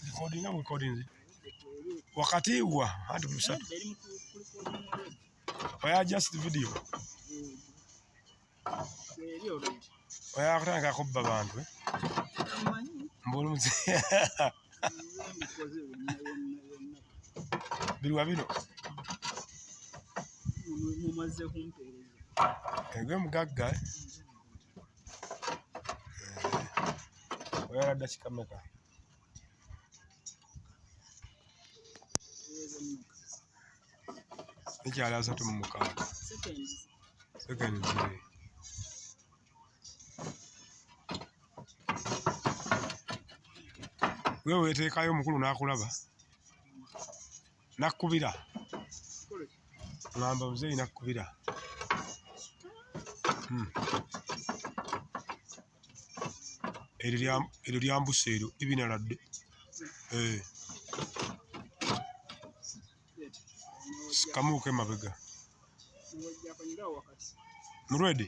Recording wakati wa hadi busatu oya just video oya akutanga kubba bantu mbulumuzi bilwa bino mumaze kumpereza egwe mugagga oya dakika meka ekyali 36 seconds wewe weteekayo omukulu n'akulaba nakubira ngamba muzeeyi nakubira eryo lyambusa eryo libinaladde kamuuke mabega mulwede